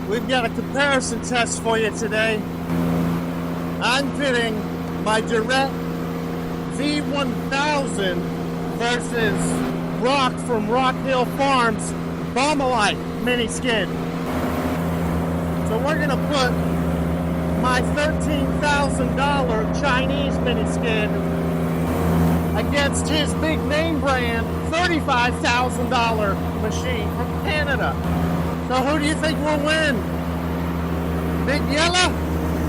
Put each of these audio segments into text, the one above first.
We've got a comparison test for you today. I'm pitting my Derette V1000 versus Rock from Rockhill Farms Baumalight mini skid. So we're gonna put my $13,000 Chinese mini skid against his big name brand $35,000 machine from Canada. So who do you think will win? Big yellow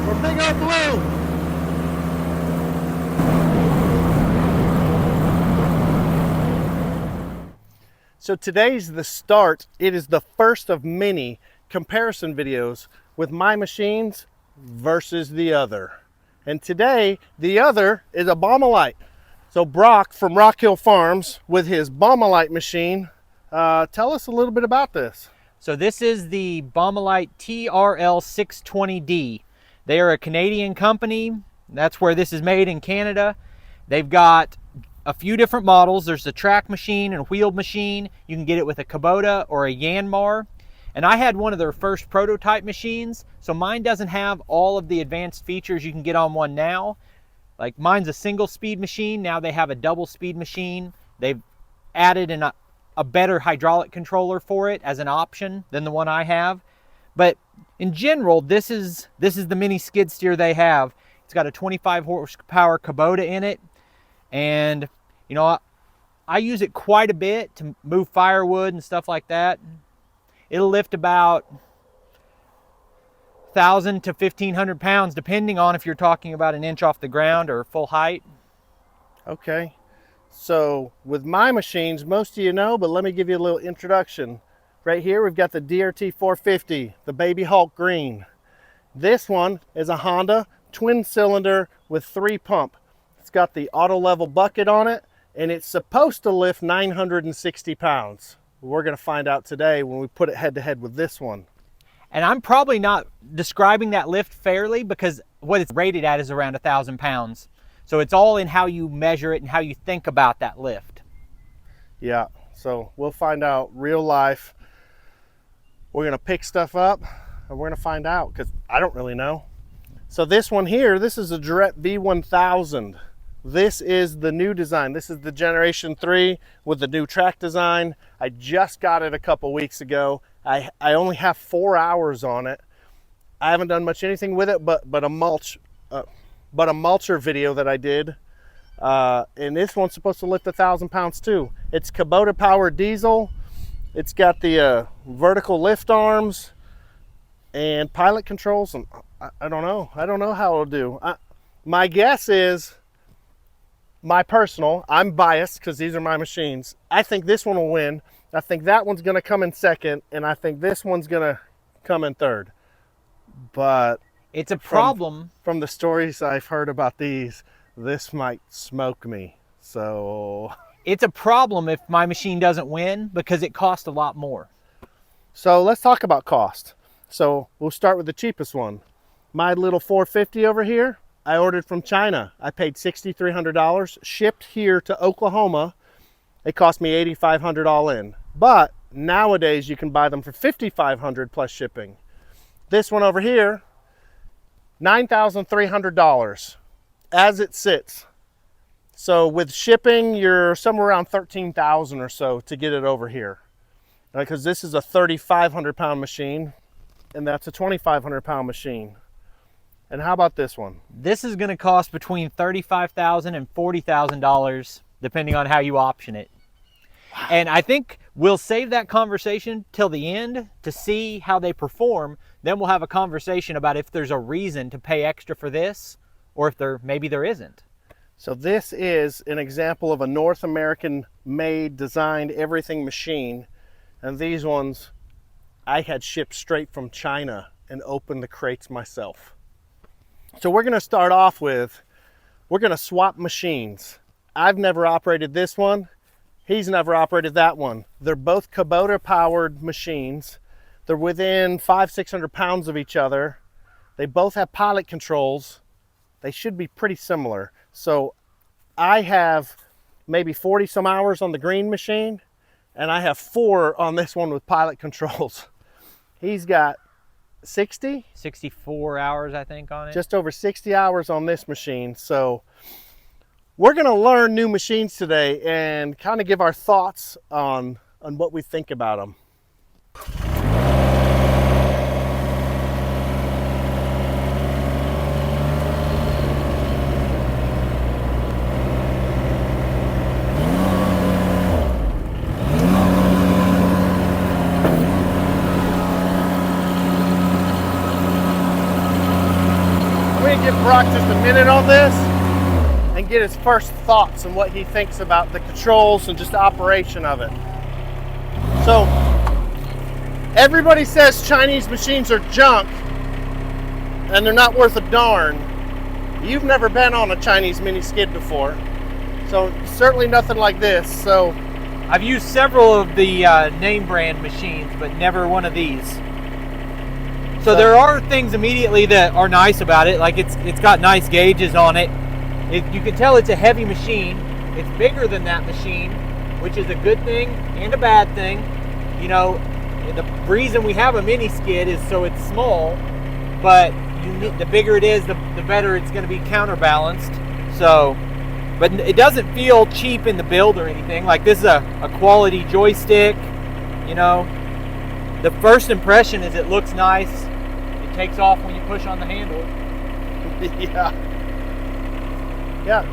or big old blue? So today's the start. It is the first of many comparison videos with my machines versus the other. And today, the other is a Baumalight. So Brock from Rockhill Farms with his Baumalight machine. Tell us a little bit about this. So this is the Baumalight TRL620D. They are a Canadian company. That's where this is made, in Canada. They've got a few different models. There's a track machine and a wheeled machine. You can get it with a Kubota or a Yanmar. And I had one of their first prototype machines, so mine doesn't have all of the advanced features you can get on one now. Like, mine's a single speed machine. Now they have a double speed machine. They've added a better hydraulic controller for it as an option than the one I have. But in general, this is the mini skid steer they have. It's got a 25 horsepower Kubota in it. And, you know, I use it quite a bit to move firewood and stuff like that. It'll lift about 1,000 to 1,500 pounds, depending on if you're talking about an inch off the ground or full height. Okay, so with my machines, most of you know, but let me give you a little introduction. Right here, we've got the DRT 450, the Baby Hulk green. This one is a Honda twin cylinder with 3 pump. It's got the auto level bucket on it, and it's supposed to lift 960 pounds. We're gonna find out today when we put it head to head with this one. And I'm probably not describing that lift fairly, because what it's rated at is around 1,000 pounds. So it's all in how you measure it and how you think about that lift. Yeah, so we'll find out real life. We're gonna pick stuff up and we're gonna find out, because I don't really know. So this one here, this is a Derette V1000. This is the new design. This is the Generation 3 with the new track design. I just got it a couple weeks ago. I only have 4 hours on it. I haven't done much anything with it but a mulcher video that I did. And this one's supposed to lift 1,000 pounds too. It's Kubota powered diesel. It's got the vertical lift arms and pilot controls. And I don't know how it'll do. My guess is, I'm biased because these are my machines. I think this one will win. I think that one's gonna come in second, and I think this one's gonna come in third. But it's a problem. From the stories I've heard about these, this might smoke me. So it's a problem if my machine doesn't win, because it costs a lot more. So let's talk about cost. So we'll start with the cheapest one. My little 450 over here, I ordered from China. I paid $6,300, shipped here to Oklahoma. It cost me $8,500 all in. But nowadays you can buy them for $5,500 plus shipping. This one over here, $9,300 as it sits. So with shipping, you're somewhere around $13,000 or so to get it over here. Because this is a 3,500 pound machine, and that's a 2,500 pound machine. And how about this one? This is going to cost between $35,000 and $40,000, depending on how you option it. Wow. And I think we'll save that conversation till the end to see how they perform. Then we'll have a conversation about if there's a reason to pay extra for this, or if maybe there isn't. So this is an example of a North American made, designed, everything machine. And these ones I had shipped straight from China and opened the crates myself. So we're gonna start off with, we're gonna swap machines. I've never operated this one. He's never operated that one. They're both Kubota powered machines. They're within 500-600 pounds of each other. They both have pilot controls. They should be pretty similar. So I have maybe 40 some hours on the green machine, and I have 4 on this one with pilot controls. He's got 60? 64 hours, I think, on it. Just over 60 hours on this machine. So we're going to learn new machines today and kind of give our thoughts on what we think about them. Give Brock just a minute on this and get his first thoughts and what he thinks about the controls and just the operation of it. So everybody says Chinese machines are junk and they're not worth a darn. You've never been on a Chinese mini skid before, so certainly nothing like this. So I've used several of the name brand machines, but never one of these. So there are things immediately that are nice about it, like it's got nice gauges on it. You can tell it's a heavy machine. It's bigger than that machine, which is a good thing and a bad thing. You know, the reason we have a mini skid is so it's small, but the bigger it is, the better it's going to be counterbalanced. So, but it doesn't feel cheap in the build or anything. Like, this is a quality joystick. You know, the first impression is it looks nice. Takes off when you push on the handle. Yeah.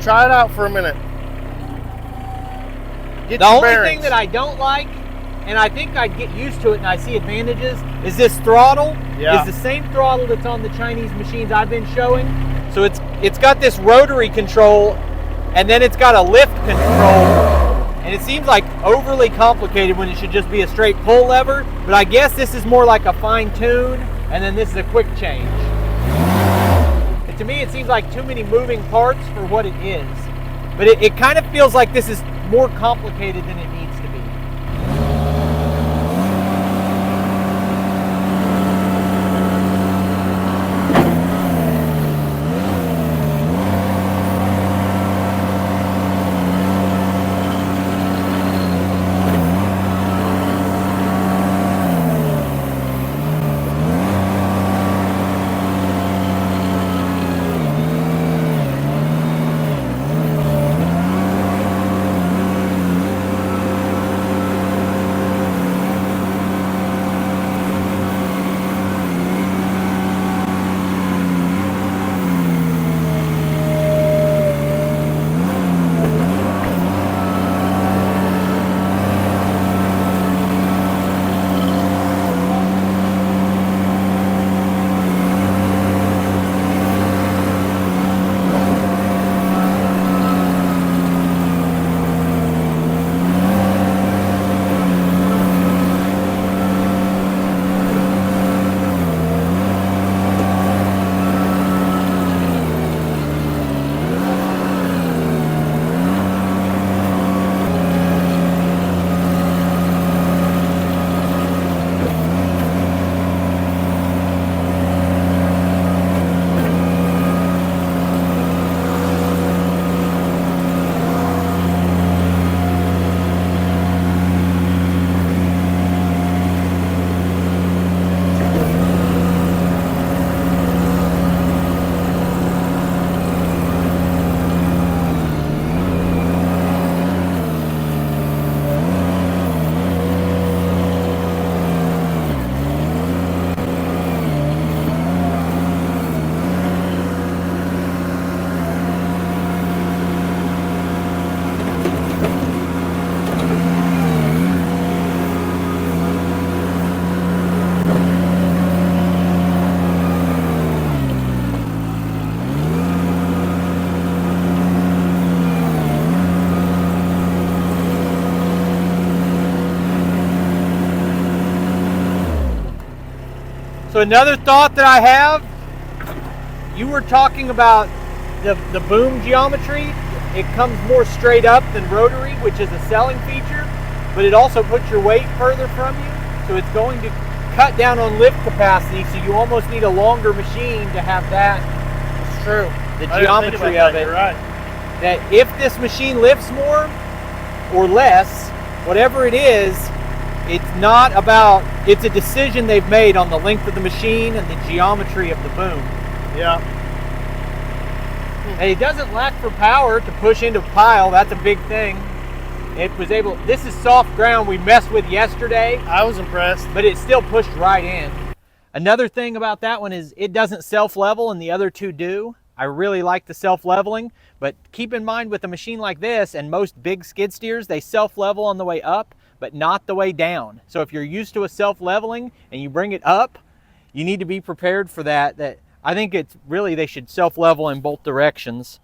Try it out for a minute. The only thing that I don't like, and I think I'd get used to it and I see advantages, is this throttle. Yeah. Is the same throttle that's on the Chinese machines I've been showing. So it's got this rotary control, and then it's got a lift control. And it seems like overly complicated when it should just be a straight pull lever. But I guess this is more like a fine tune. And then this is a quick change. And to me, it seems like too many moving parts for what it is. But it kind of feels like this is more complicated than it needs to be. So another thought that I have, you were talking about the boom geometry. It comes more straight up than rotary, which is a selling feature, but it also puts your weight further from you. So it's going to cut down on lift capacity, so you almost need a longer machine to have that. It's true. The geometry of it. You're right. That if this machine lifts more or less, whatever it is, It's not about, it's a decision they've made on the length of the machine and the geometry of the boom. Yeah. And it doesn't lack for power to push into a pile. That's a big thing. It was able, this is soft ground we messed with yesterday. I was impressed. But it still pushed right in. Another thing about that one is it doesn't self-level and the other two do. I really like the self-leveling, but keep in mind with a machine like this and most big skid steers, they self-level on the way up, but not the way down. So if you're used to a self-leveling and you bring it up, you need to be prepared for that. I think it's really, they should self-level in both directions.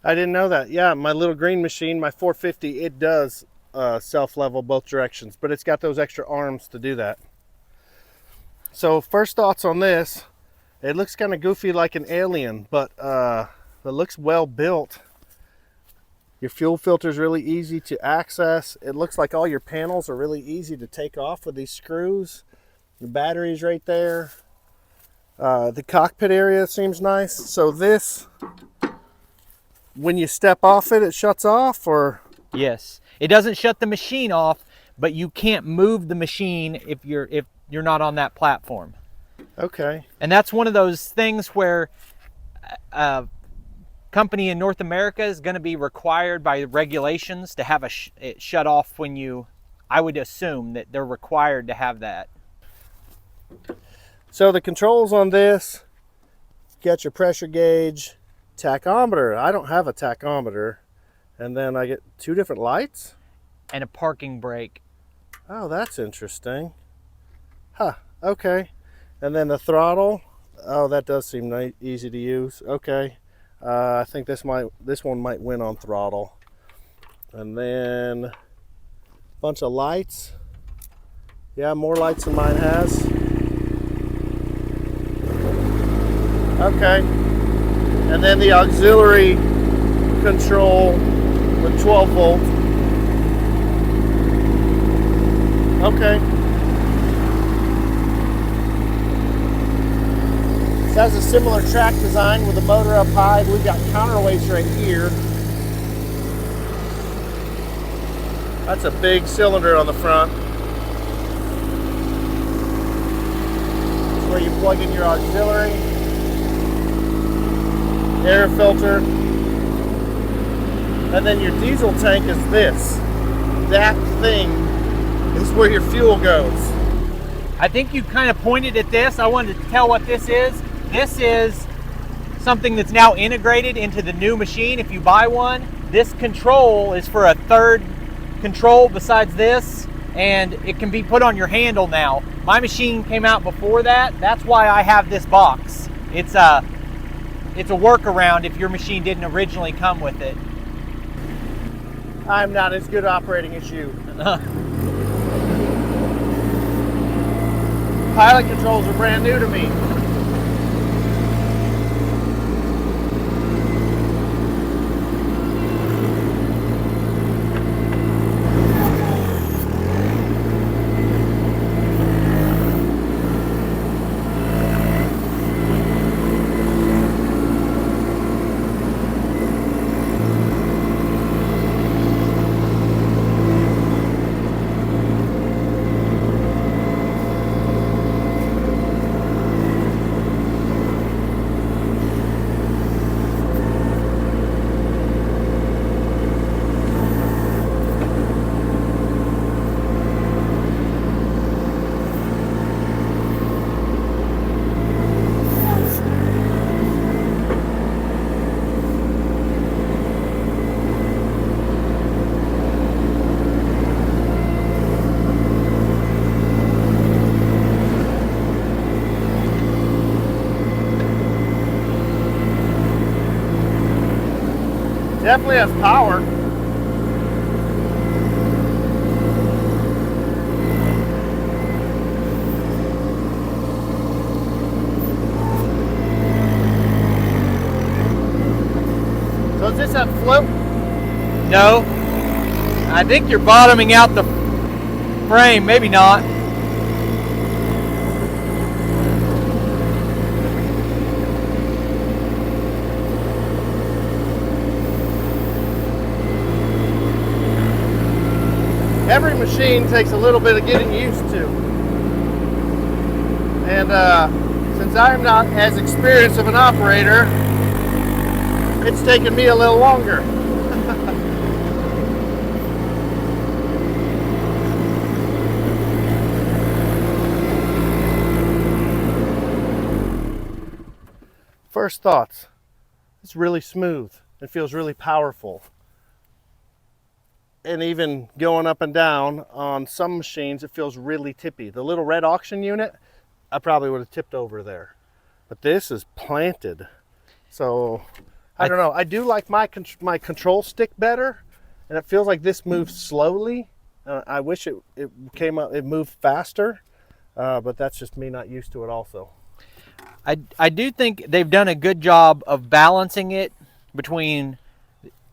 I didn't know that. Yeah, my little green machine, my 450, it does self-level both directions, but it's got those extra arms to do that. So first thoughts on this, it looks kind of goofy like an alien, but it looks well built. Your fuel filter is really easy to access. It looks like all your panels are really easy to take off with these screws. Your battery's right there. The cockpit area seems nice. So this, when you step off it, it shuts off, or? Yes, it doesn't shut the machine off, but you can't move the machine if you're not on that platform. Okay. And that's one of those things where a company in North America is going to be required by regulations to have it shut off when you, I would assume that they're required to have that. So the controls on this, get your pressure gauge, tachometer. I don't have a tachometer. And then I get 2 different lights. And a parking brake. Oh, that's interesting. Huh, okay. And then the throttle. Oh, that does seem easy to use. Okay. I think this one might win on throttle. And then a bunch of lights. Yeah, more lights than mine has. Okay. And then the auxiliary control with 12 volt. Okay. This has a similar track design with the motor up high. We've got counterweights right here. That's a big cylinder on the front. It's where you plug in your auxiliary, air filter, and then your diesel tank is this. That thing is where your fuel goes. I think you kind of pointed at this. I wanted to tell what this is. This is something that's now integrated into the new machine. If you buy one, this control is for a third control besides this, and it can be put on your handle now. My machine came out before that. That's why I have this box. It's a workaround if your machine didn't originally come with it. I'm not as good operating as you. Pilot controls are brand new to me. Definitely has power. So is this a flip? No. I think you're bottoming out the frame, maybe not. Every machine takes a little bit of getting used to. And since I'm not as experienced of an operator, it's taken me a little longer. First thoughts, it's really smooth. It feels really powerful. And even going up and down on some machines, it feels really tippy. The little red auction unit, I probably would have tipped over there. But this is planted. So, I don't know. I do like my control stick better, and it feels like this moves slowly. I wish it moved faster, but that's just me not used to it also. I do think they've done a good job of balancing it between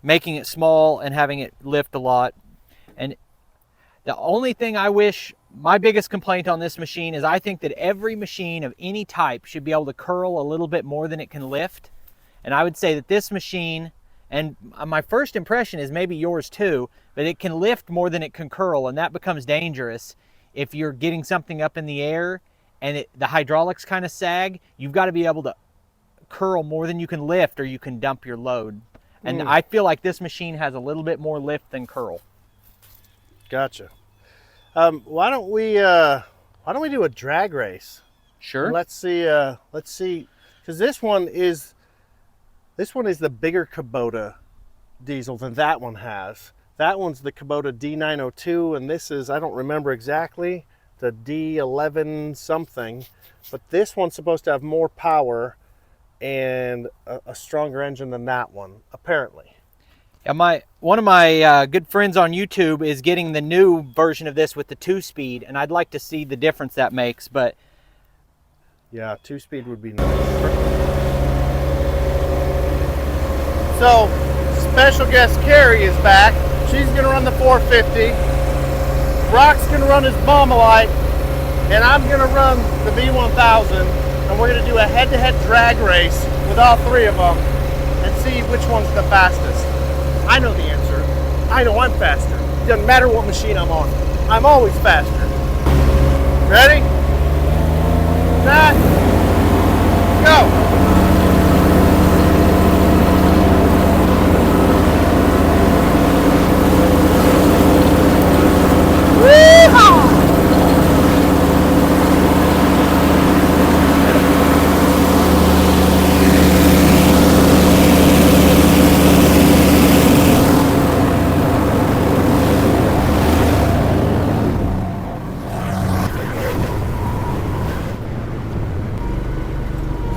making it small and having it lift a lot. And the only thing I wish, my biggest complaint on this machine is I think that every machine of any type should be able to curl a little bit more than it can lift. And I would say that this machine, and my first impression is maybe yours too, but it can lift more than it can curl, and that becomes dangerous if you're getting something up in the air and the hydraulics kind of sag. You've got to be able to curl more than you can lift, or you can dump your load. And I feel like this machine has a little bit more lift than curl. Gotcha. Why don't we do a drag race? Sure. Let's see, because this one is the bigger Kubota diesel than that one has. That one's the Kubota D902, and this is, I don't remember exactly, the D11 something, but this one's supposed to have more power and a stronger engine than that one, apparently. Yeah, one of my good friends on YouTube is getting the new version of this with the 2-speed, and I'd like to see the difference that makes. But yeah, 2-speed would be nice. So, special guest Carrie is back. She's gonna run the 450. Brock's gonna run his Baumalight, and I'm gonna run the V1000. And we're gonna do a head-to-head drag race with all three of them and see which one's the fastest. I know the answer. I know I'm faster. It doesn't matter what machine I'm on. I'm always faster. Ready? Set. Go. Woo-haw!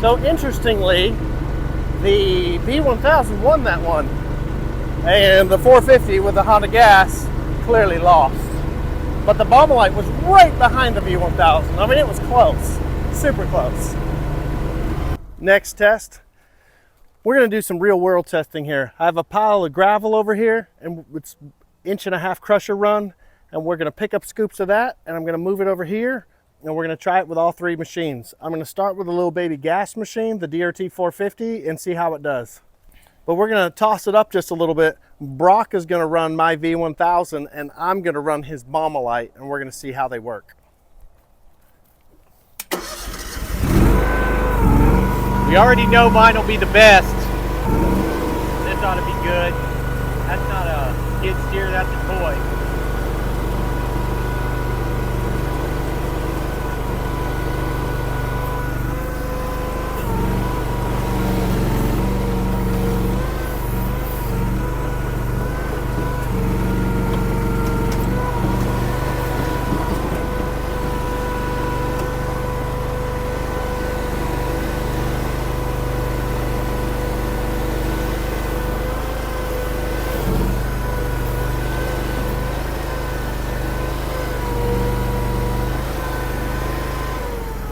So interestingly, the V1000 won that one, and the 450 with the Honda gas clearly lost. But the Baumalight was right behind the V1000. I mean, it was close, super close. Next test, we're gonna do some real world testing here. I have a pile of gravel over here, and it's 1.5-inch crusher run, and we're gonna pick up scoops of that, and I'm gonna move it over here, and we're going to try it with all three machines. I'm going to start with a little baby gas machine, the DRT 450, and see how it does. But we're going to toss it up just a little bit. Brock is going to run my V1000, and I'm going to run his Baumalight, and we're going to see how they work. We already know mine will be the best. This ought to be good. That's not a skid steer, that's a toy.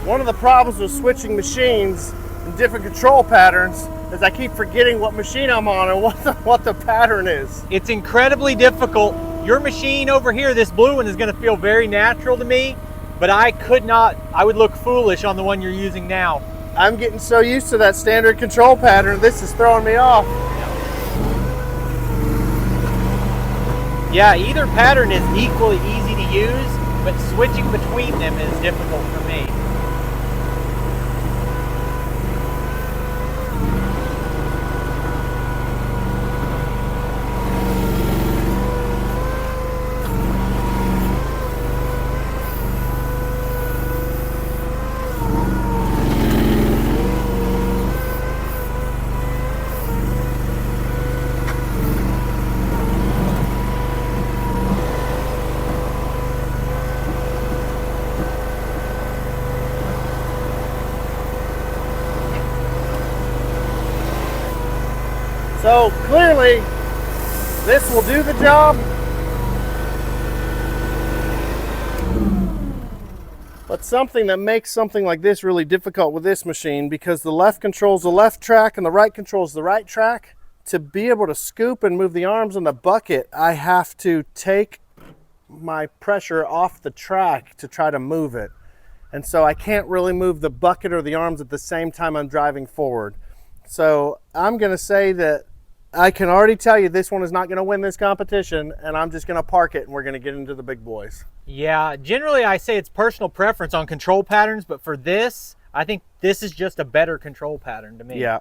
One of the problems with switching machines and different control patterns is I keep forgetting what machine I'm on and what the pattern is. It's incredibly difficult. Your machine over here, this blue one, is going to feel very natural to me, but I would look foolish on the one you're using now. I'm getting so used to that standard control pattern, this is throwing me off. Yeah, either pattern is equally easy to use, but switching between them is difficult for me. So clearly, this will do the job. But something that makes something like this really difficult with this machine, because the left controls the left track and the right controls the right track, to be able to scoop and move the arms in the bucket, I have to take my pressure off the track to try to move it. And so I can't really move the bucket or the arms at the same time I'm driving forward. So I'm gonna say that I can already tell you this one is not gonna win this competition, and I'm just gonna park it and we're gonna get into the big boys. Yeah, generally I say it's personal preference on control patterns, but for this, I think this is just a better control pattern to me. Yeah.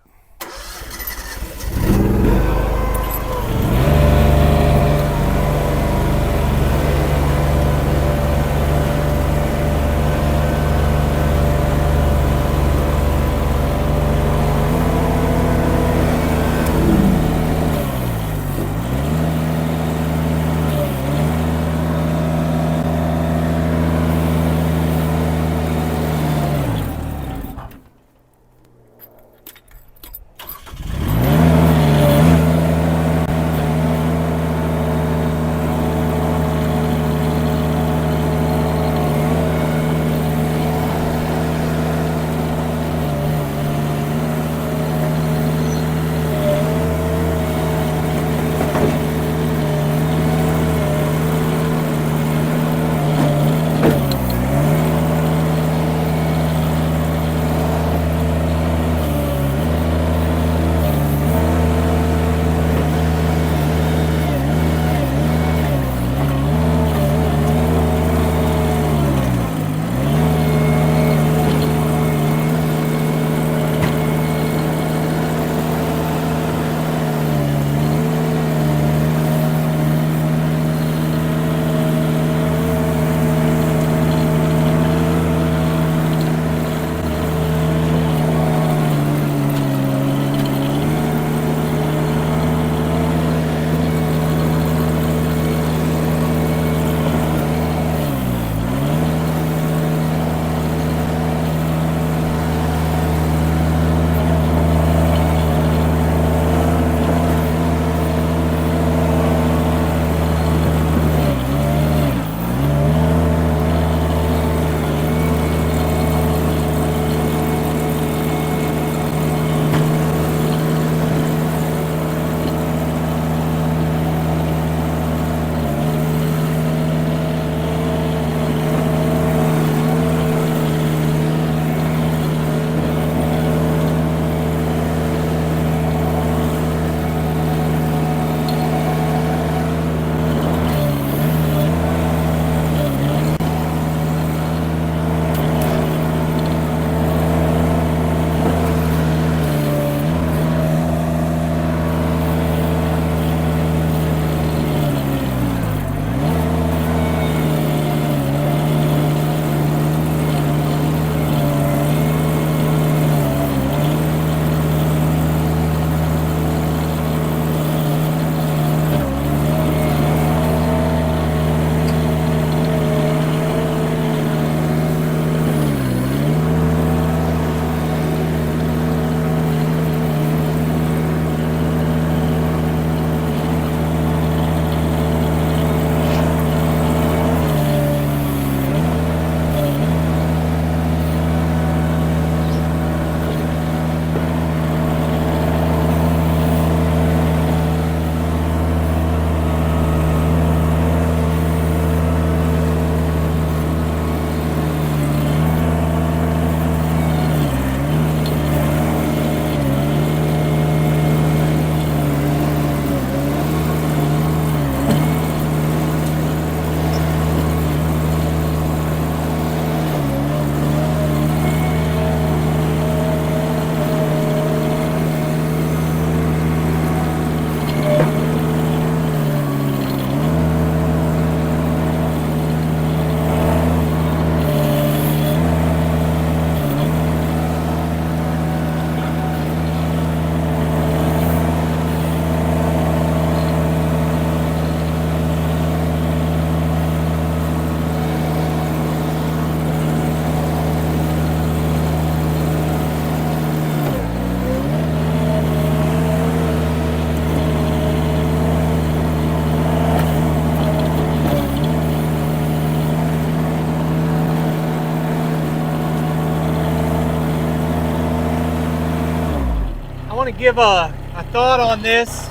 want to give a thought on this.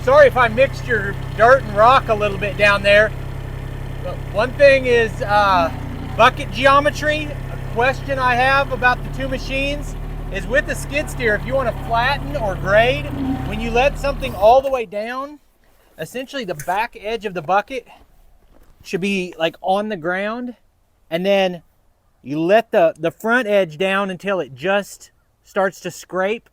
Sorry if I mixed your dirt and rock a little bit down there. But one thing is bucket geometry. A question I have about the two machines is with the skid steer, if you want to flatten or grade, when you let something all the way down, essentially the back edge of the bucket should be like on the ground, and then you let the front edge down until it just starts to scrape,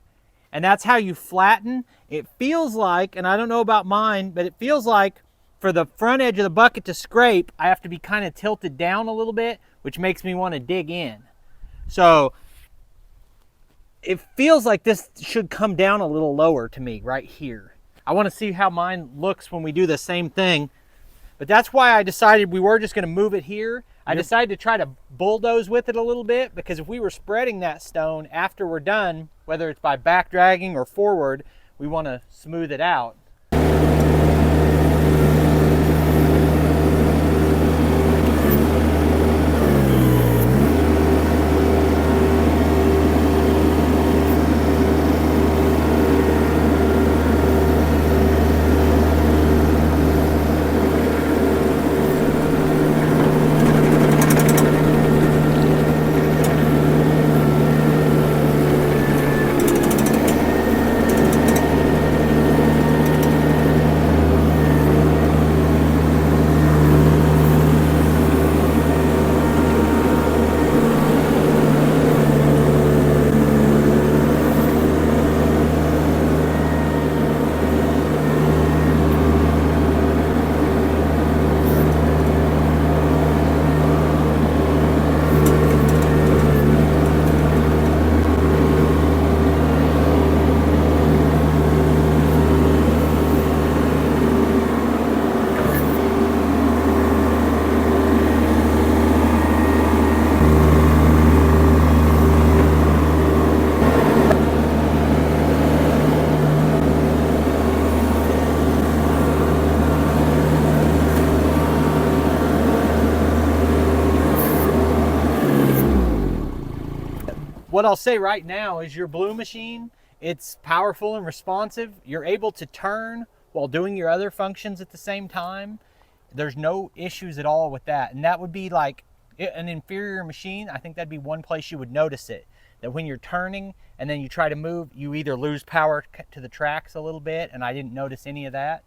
and that's how you flatten. It feels like, and I don't know about mine, but it feels like for the front edge of the bucket to scrape, I have to be kind of tilted down a little bit, which makes me want to dig in. So it feels like this should come down a little lower to me right here. I want to see how mine looks when we do the same thing. But that's why I decided we were just going to move it here. I decided to try to bulldoze with it a little bit, because if we were spreading that stone after we're done, whether it's by back dragging or forward, we want to smooth it out. What I'll say right now is your blue machine, it's powerful and responsive. You're able to turn while doing your other functions at the same time. There's no issues at all with that. And that would be like an inferior machine. I think that'd be one place you would notice it. That when you're turning and then you try to move, you either lose power to the tracks a little bit, and I didn't notice any of that.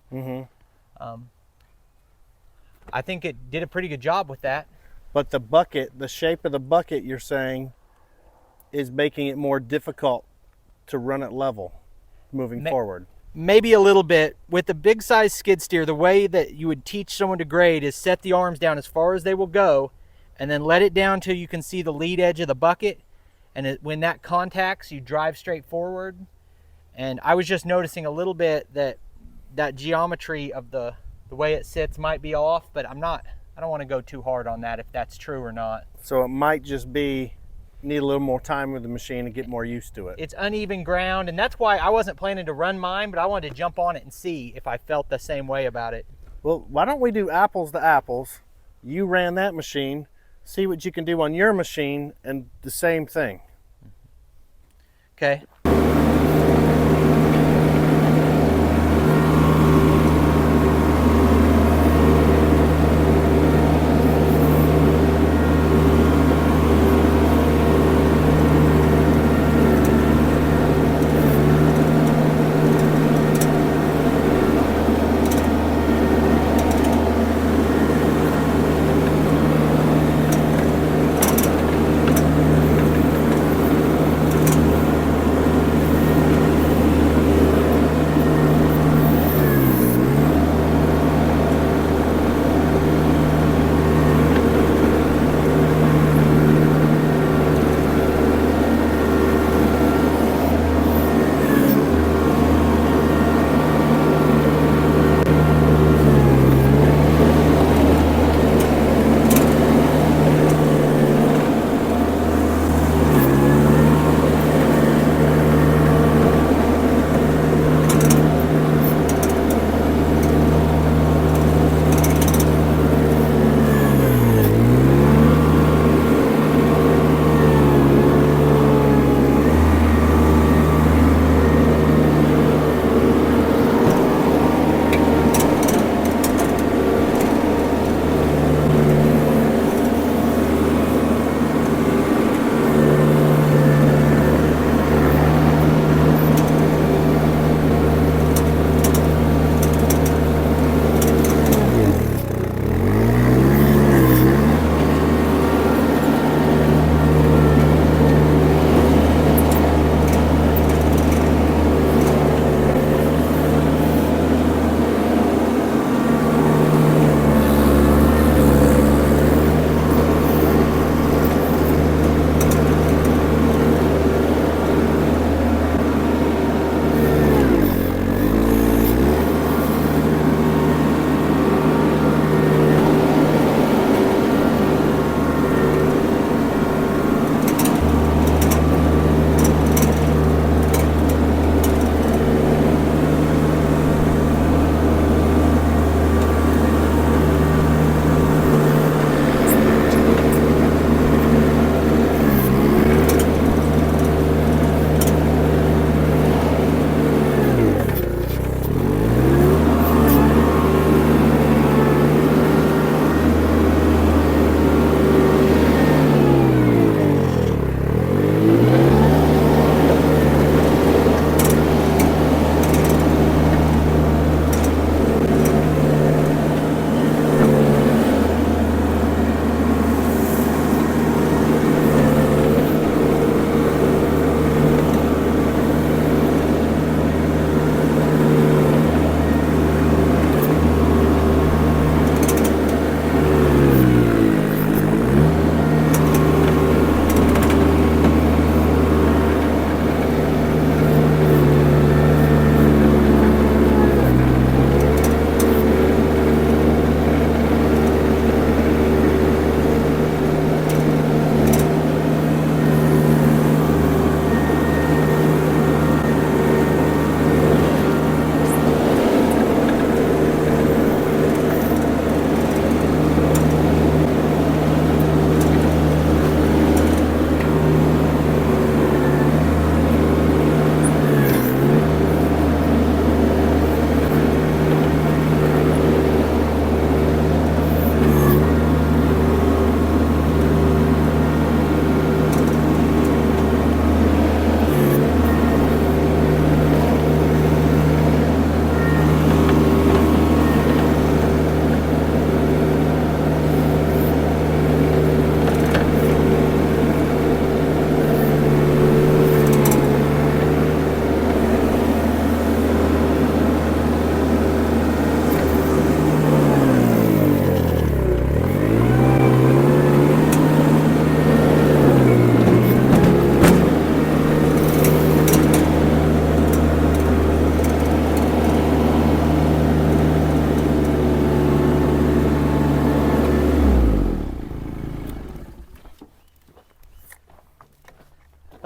I think it did a pretty good job with that. But the bucket, the shape of the bucket, you're saying, is making it more difficult to run it level moving forward. Maybe a little bit. With the big size skid steer, the way that you would teach someone to grade is set the arms down as far as they will go, and then let it down till you can see the lead edge of the bucket, and when that contacts, you drive straight forward. And I was just noticing a little bit that geometry of the way it sits might be off, but I don't want to go too hard on that if that's true or not. So it might just be need a little more time with the machine to get more used to it. It's uneven ground, and that's why I wasn't planning to run mine, but I wanted to jump on it and see if I felt the same way about it. Well, why don't we do apples to apples? You ran that machine, see what you can do on your machine, and the same thing. Okay.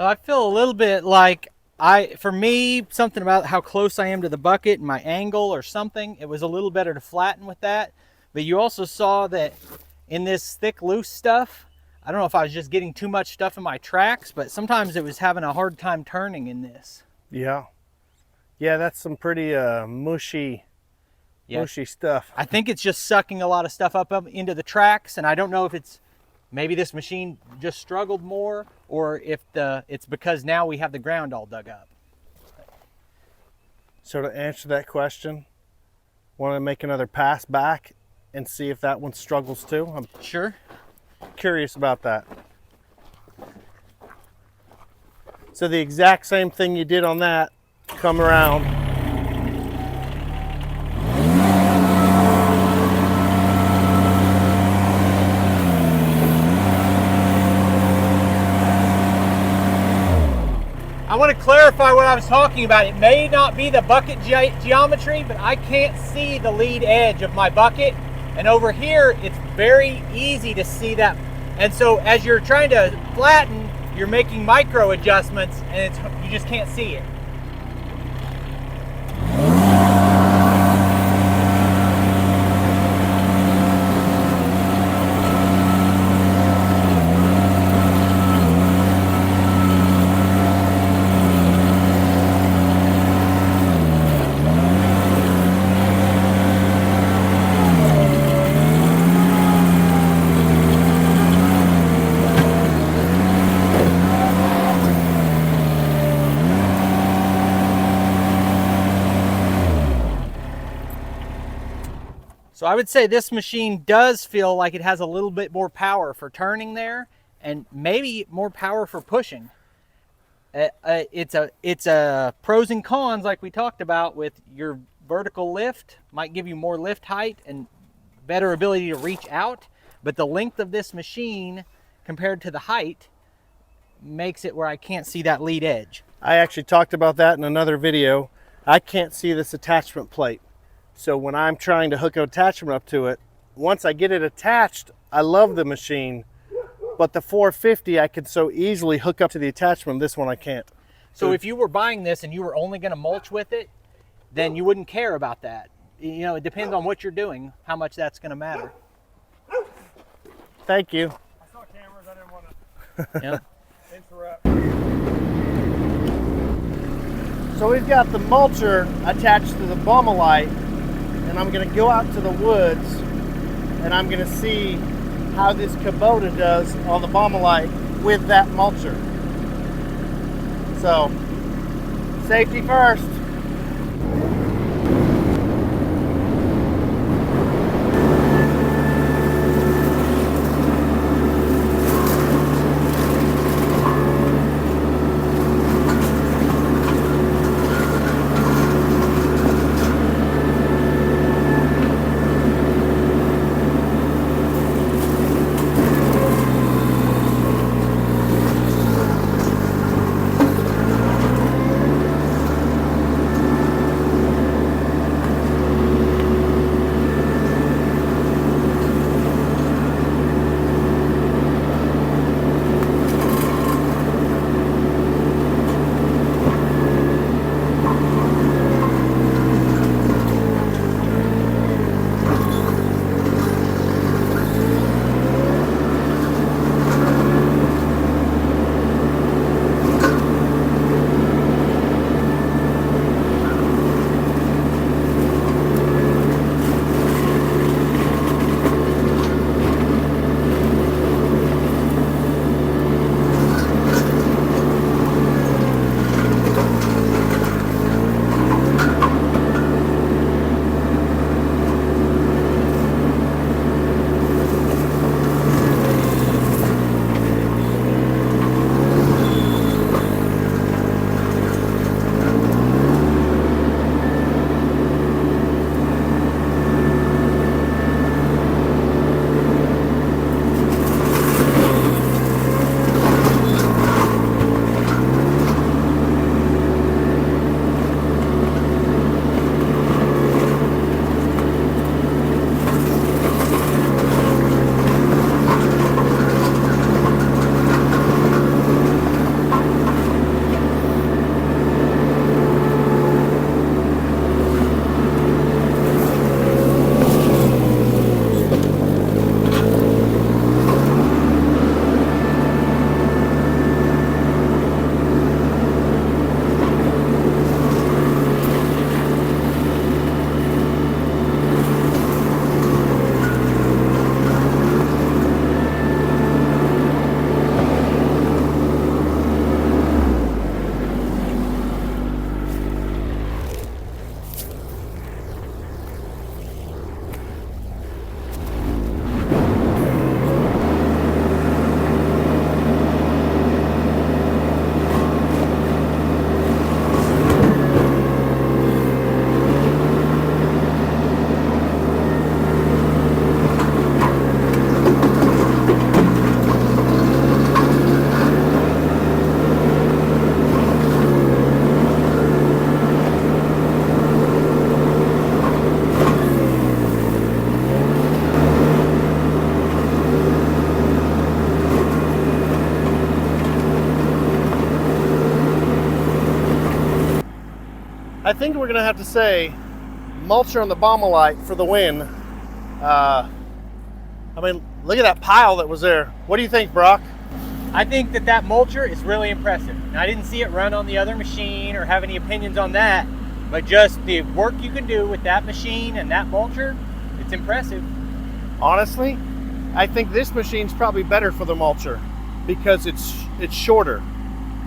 I feel a little bit like for me, something about how close I am to the bucket and my angle or something, it was a little better to flatten with that. But you also saw that in this thick, loose stuff, I don't know if I was just getting too much stuff in my tracks, but sometimes it was having a hard time turning in this. Yeah. Yeah, that's some pretty mushy stuff. I think it's just sucking a lot of stuff up into the tracks, and I don't know if it's maybe this machine just struggled more, or if it's because now we have the ground all dug up. So to answer that question, want to make another pass back and see if that one struggles too? I'm Sure. curious about that. So the exact same thing you did on that, come around. I want to clarify what I was talking about. It may not be the bucket geometry, but I can't see the lead edge of my bucket. And over here, it's very easy to see that. And so as you're trying to flatten, you're making micro adjustments, and you just can't see it. So I would say this machine does feel like it has a little bit more power for turning there, and maybe more power for pushing. It's a pros and cons, like we talked about, with your vertical lift might give you more lift height and better ability to reach out, but the length of this machine compared to the height makes it where I can't see that lead edge. I actually talked about that in another video. I can't see this attachment plate. So when I'm trying to hook an attachment up to it, once I get it attached, I love the machine. But the 450, I can so easily hook up to the attachment. This one I can't. So if you were buying this and you were only going to mulch with it, then you wouldn't care about that. You know, it depends on what you're doing, how much that's going to matter. Thank you. I saw cameras, I didn't want to Yeah. interrupt. So we've got the mulcher attached to the Baumalight, and I'm going to go out to the woods and I'm going to see how this Kubota does on the Baumalight with that mulcher. So, safety first. I think we're gonna have to say Mulcher on the Baumalight for the win. I mean, look at that pile that was there. What do you think, Brock? I think that mulcher is really impressive. Now, I didn't see it run on the other machine or have any opinions on that, but just the work you can do with that machine and that mulcher, it's impressive. Honestly, I think this machine's probably better for the mulcher because it's shorter.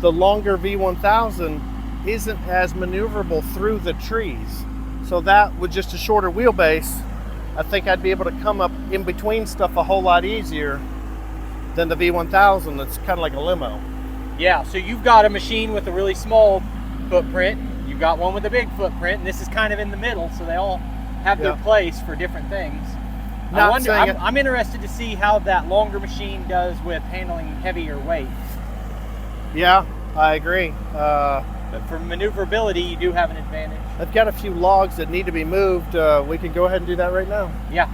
The longer V1000 isn't as maneuverable through the trees. So that with just a shorter wheelbase, I think I'd be able to come up in between stuff a whole lot easier than the V1000 that's kind of like a limo. Yeah, so you've got a machine with a really small footprint, you've got one with a big footprint, and this is kind of in the middle, so they all have their place for different things. I'm interested to see how that longer machine does with handling heavier weight. Yeah, I agree. But for maneuverability, you do have an advantage. I've got a few logs that need to be moved. We can go ahead and do that right now. Yeah.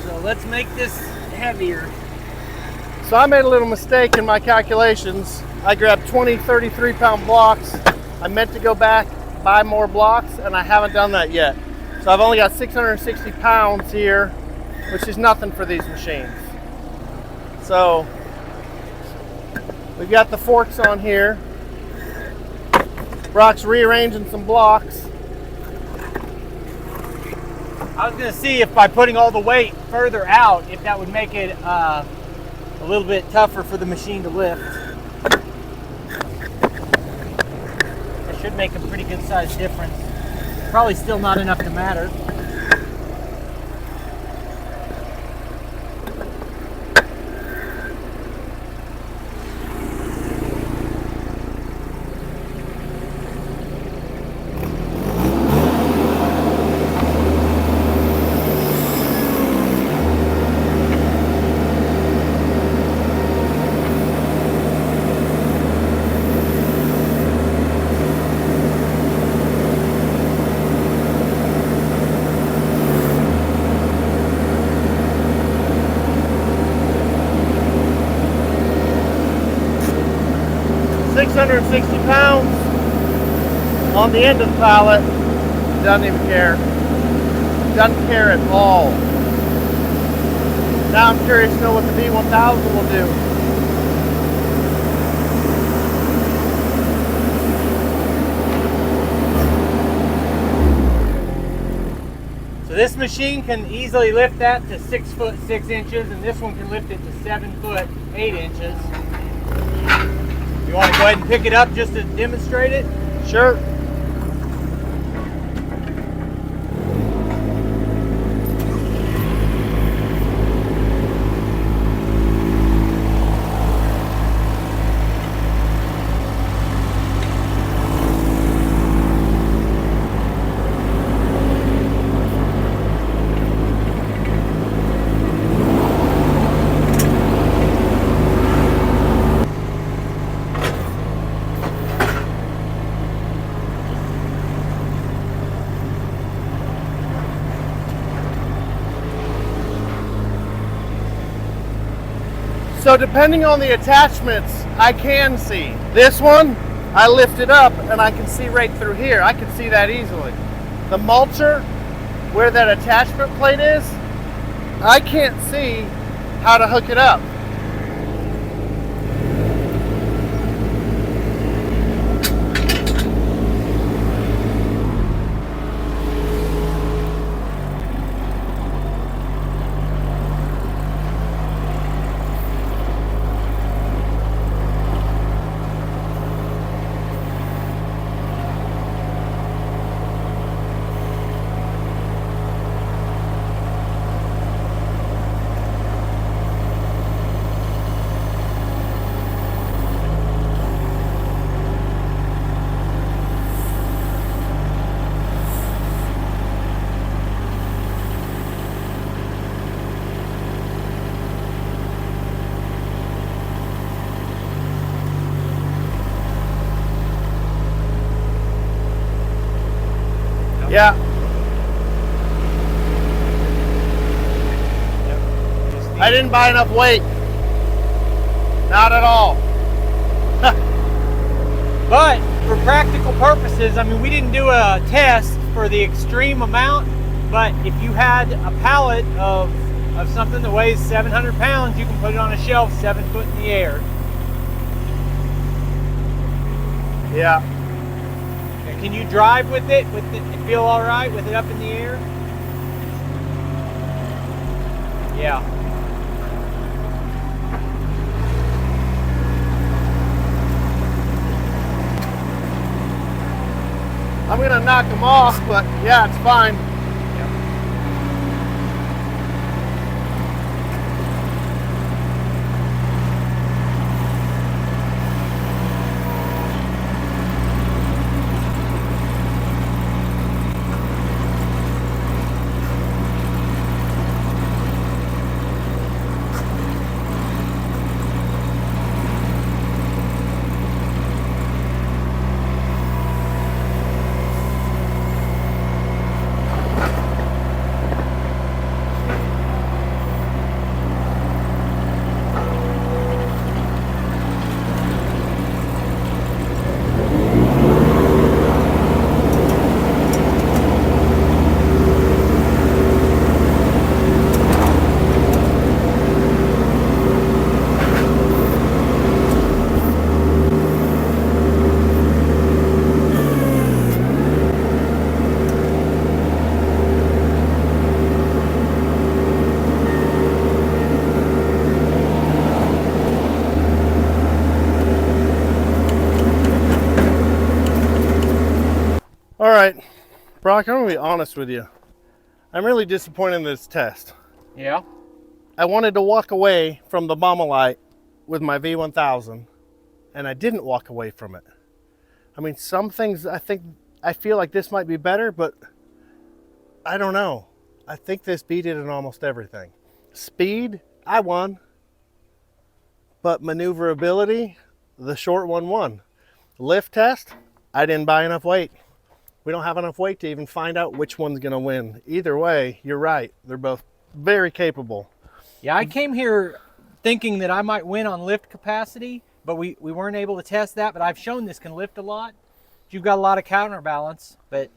So let's make this heavier. So I made a little mistake in my calculations. I grabbed 20 33-pound blocks. I meant to go back, buy more blocks, and I haven't done that yet. So I've only got 660 pounds here, which is nothing for these machines. So we've got the forks on here. Brock's rearranging some blocks. I was going to see if by putting all the weight further out, if that would make it a little bit tougher for the machine to lift. That should make a pretty good size difference. Probably still not enough to matter. £660 on the end of the pallet. Doesn't even care. Doesn't care at all. Now I'm curious to know what the V1000 will do. So this machine can easily lift that to 6 foot 6 inches, and this one can lift it to 7 foot 8 inches. You want to go ahead and pick it up just to demonstrate it? Sure. So depending on the attachments, I can see. This one, I lift it up and I can see right through here. I can see that easily. The mulcher, where that attachment plate is, I can't see how to hook it up. Yeah. I didn't buy enough weight. Not at all. But for practical purposes, I mean, we didn't do a test for the extreme amount, but if you had a pallet of something that weighs 700 pounds, you can put it on a shelf 7 foot in the air. Yeah. And can you drive with it? And feel all right with it up in the air? Yeah. I'm gonna knock them off, but yeah, it's fine. All right, Brock, I'm gonna be honest with you. I'm really disappointed in this test. Yeah. I wanted to walk away from the Baumalight with my V1000, and I didn't walk away from it. I mean, some things I feel like this might be better, but I don't know. I think this beat it in almost everything. Speed, I won. But maneuverability, the short one won. Lift test, I didn't buy enough weight. We don't have enough weight to even find out which one's gonna win. Either way, you're right. They're both very capable. Yeah, I came here thinking that I might win on lift capacity, but we weren't able to test that, but I've shown this can lift a lot. You've got a lot of counterbalance, but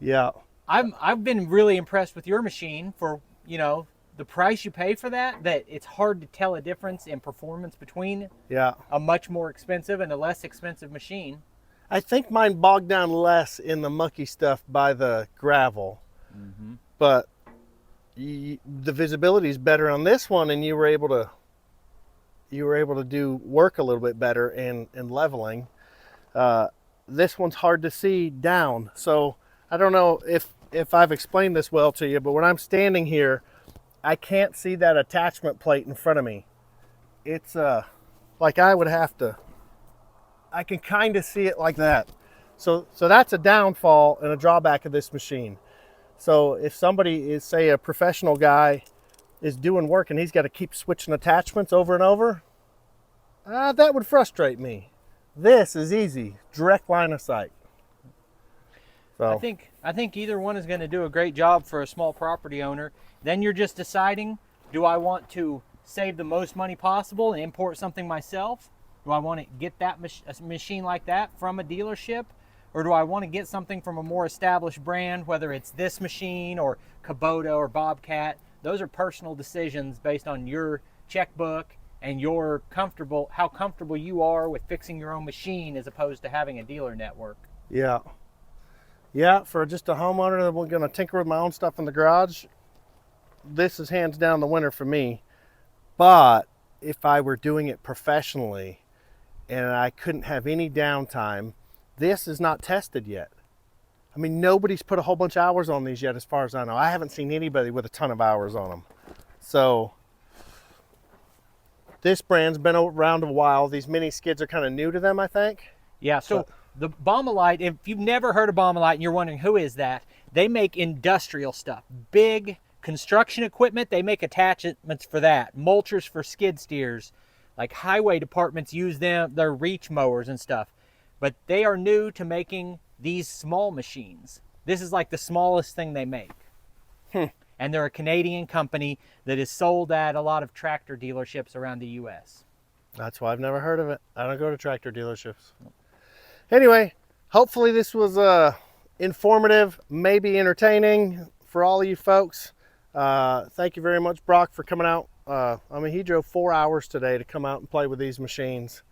yeah, I've been really impressed with your machine for, you know, the price you pay for that it's hard to tell a difference in performance between a much more expensive and a less expensive machine. I think mine bogged down less in the mucky stuff by the gravel, but the visibility is better on this one, and you were able to do work a little bit better in leveling. This one's hard to see down, so I don't know if I've explained this well to you, but when I'm standing here, I can't see that attachment plate in front of me. It's like I can kind of see it like that. So that's a downfall and a drawback of this machine. So if somebody is, say, a professional guy is doing work and he's got to keep switching attachments over and over, that would frustrate me. This is easy, direct line of sight. So I think either one is going to do a great job for a small property owner. Then you're just deciding, do I want to save the most money possible and import something myself? Do I want to get a machine like that from a dealership? Or do I want to get something from a more established brand, whether it's this machine or Kubota or Bobcat? Those are personal decisions based on your checkbook and how comfortable you are with fixing your own machine as opposed to having a dealer network. Yeah. Yeah, for just a homeowner that was going to tinker with my own stuff in the garage, this is hands down the winner for me. But if I were doing it professionally and I couldn't have any downtime, this is not tested yet. I mean, nobody's put a whole bunch of hours on these yet, as far as I know. I haven't seen anybody with a ton of hours on them. So this brand's been around a while. These mini skids are kind of new to them, I think. Yeah, so the Baumalight, if you've never heard of Baumalight and you're wondering who is that, they make industrial stuff, big construction equipment. They make attachments for that, mulchers for skid steers, like highway departments use them, their reach mowers and stuff. But they are new to making these small machines. This is like the smallest thing they make. And they're a Canadian company that is sold at a lot of tractor dealerships around the US. That's why I've never heard of it. I don't go to tractor dealerships. Anyway, hopefully this was informative, maybe entertaining for all of you folks. Thank you very much, Brock, for coming out. I mean, he drove 4 hours today to come out and play with these machines.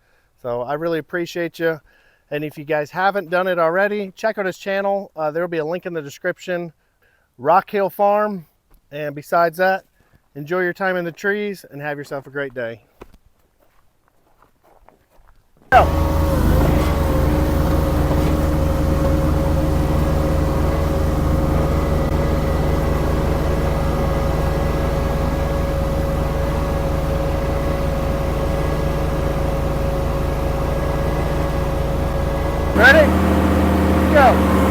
So I really appreciate you. And if you guys haven't done it already, check out his channel. There'll be a link in the description. Rockhill Farm. And besides that, enjoy your time in the trees and have yourself a great day. Go. Ready? Go.